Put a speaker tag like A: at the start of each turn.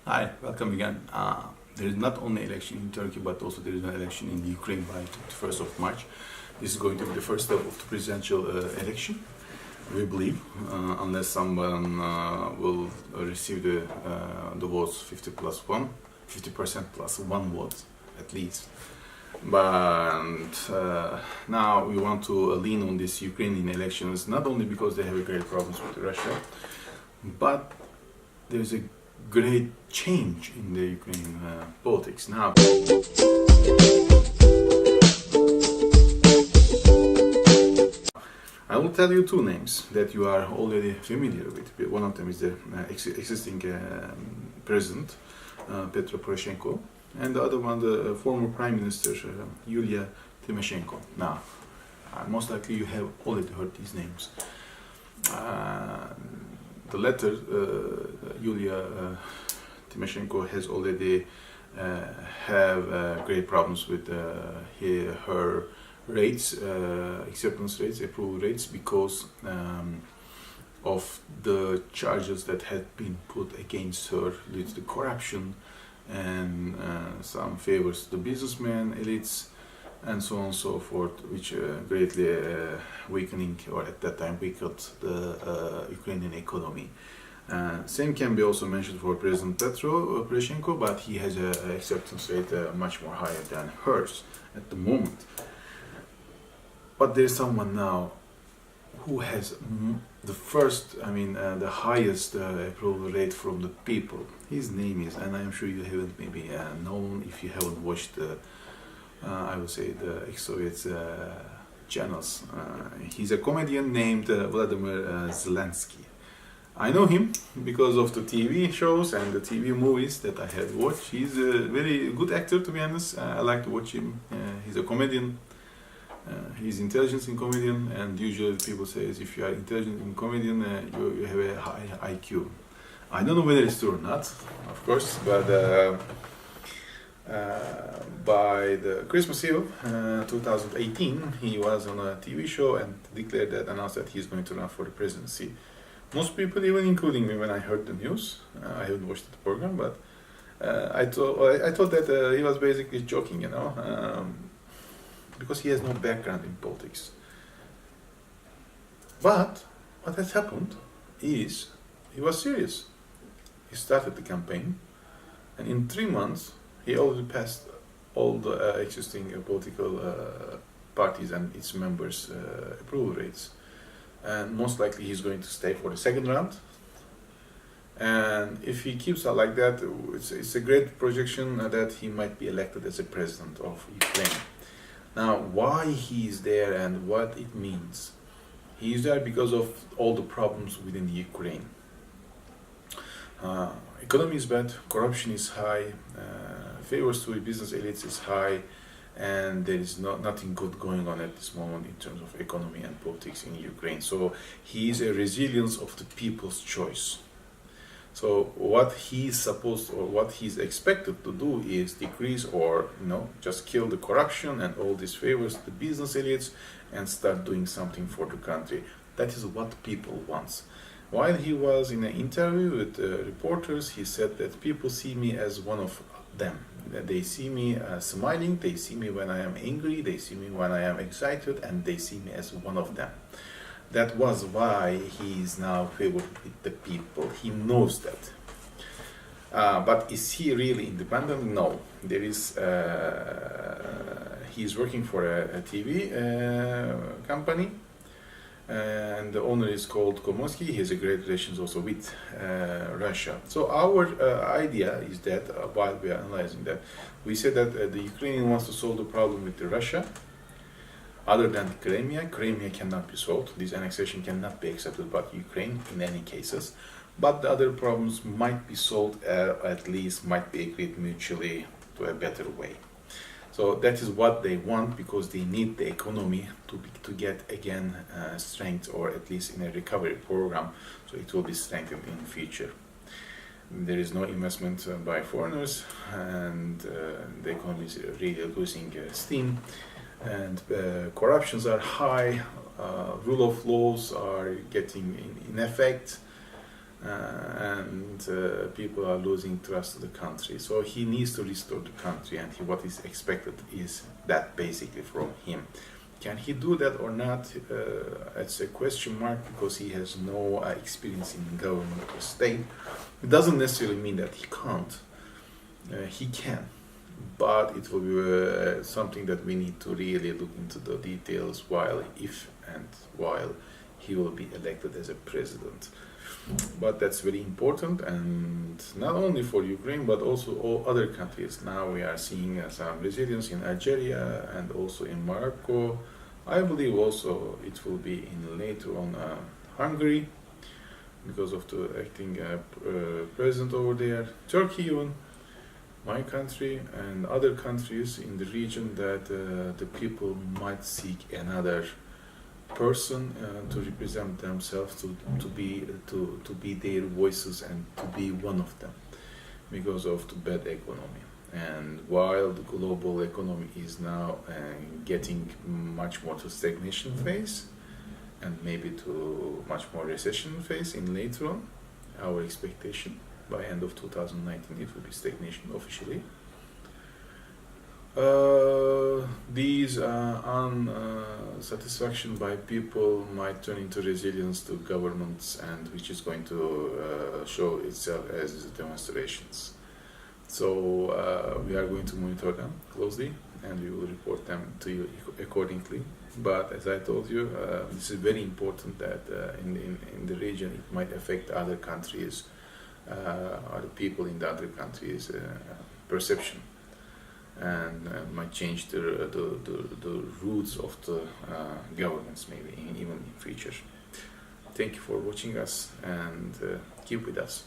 A: Hi, welcome again. There is not only election in Turkey, but also there is an election in Ukraine by 21st of March. This is going to be the first step of the presidential election, we believe, unless someone will receive the votes 50% plus one vote at least. But now we want to lean on these Ukrainian elections, not only because they have great problems with Russia, but there's a great change in the Ukrainian politics now. I will tell you two names that you are already familiar with. One of them is the existing president, Petro Poroshenko, and the other one, the former Prime Minister, Yulia Tymoshenko. Now, most likely you have already heard these names. The latter, Yulia Tymoshenko, has already have great problems with her rates, acceptance rates, approval rates, because of the charges that had been put against her due to the corruption and some favors to the businessmen, elites, and so on and so forth, which greatly weakening, or at that time weakened the Ukrainian economy. Same can be also mentioned for President Petro Poroshenko, but he has an acceptance rate much more higher than hers at the moment. But there's someone now who has the highest approval rate from the people. His name is, and I'm sure you haven't maybe known if you haven't watched I would say the ex-Soviet channels. He's a comedian named Volodymyr Zelenskiy. I know him because of the TV shows and the TV movies that I have watched. He's a very good actor, to be honest. I like to watch him. He's a comedian. He's intelligent in comedian, and usually people say if you are intelligent in comedian, you have a high IQ. I don't know whether it's true or not, of course, but by the Christmas Eve 2018, he was on a TV show and announced that he's going to run for the presidency. Most people, even including me, when I heard the news, I haven't watched the program, but I thought that he was basically joking, because he has no background in politics. But what has happened is he was serious. He started the campaign, and in 3 months, he already passed all the existing political parties and its members' approval rates. And most likely he's going to stay for the second round. And if he keeps on like that, it's a great projection that he might be elected as a president of Ukraine. Now, why he is there and what it means? He is there because of all the problems within the Ukraine. Economy is bad, corruption is high, favors to the business elites is high, and there is nothing good going on at this moment in terms of economy and politics in Ukraine. So he is a resilience of the people's choice. So what he's supposed, or what he's expected to do, is decrease or just kill the corruption and all these favors to the business elites and start doing something for the country. That is what people want. While he was in an interview with reporters, he said that people see me as one of them. That they see me smiling, they see me when I am angry, they see me when I am excited, and they see me as one of them. That was why he is now favored with the people. He knows that. But is he really independent? No. There is. He is working for a TV company, and the owner is called Komosky. He has a great relations also with Russia. So our idea is that while we are analyzing that, we said that the Ukrainian wants to solve the problem with Russia. Other than Crimea cannot be solved. This annexation cannot be accepted by Ukraine in any cases. But the other problems might be solved, at least might be agreed mutually to a better way. So that is what they want, because they need the economy to get again strength, or at least in a recovery program, so it will be strengthened in the future. There is no investment by foreigners, and the economy is really losing steam. And corruptions are high, rule of laws are getting in effect, and people are losing trust in the country. So he needs to restore the country, and what is expected is that basically from him. Can he do that or not? It's a question mark, because he has no experience in government or state. It doesn't necessarily mean that he can't. He can, but it will be something that we need to really look into the details while he will be elected as a president. But that's very important, and not only for Ukraine but also all other countries. Now we are seeing some resilience in Algeria and also in Morocco. I believe also it will be in later on Hungary, because of the acting president over there. Turkey even, my country, and other countries in the region, that the people might seek another person to represent themselves, to be their voices and to be one of them, because of the bad economy. And while the global economy is now getting much more to stagnation phase, and maybe to much more recession phase in later on, our expectation by end of 2019 it will be stagnation officially. These unsatisfaction by people might turn into resilience to governments, and which is going to show itself as demonstrations. So we are going to monitor them closely, and we will report them to you accordingly. But as I told you, this is very important that in the region it might affect other countries, other people in the other countries' perception, and might change the roots of the governments maybe even in future. Thank you for watching us, and keep with us.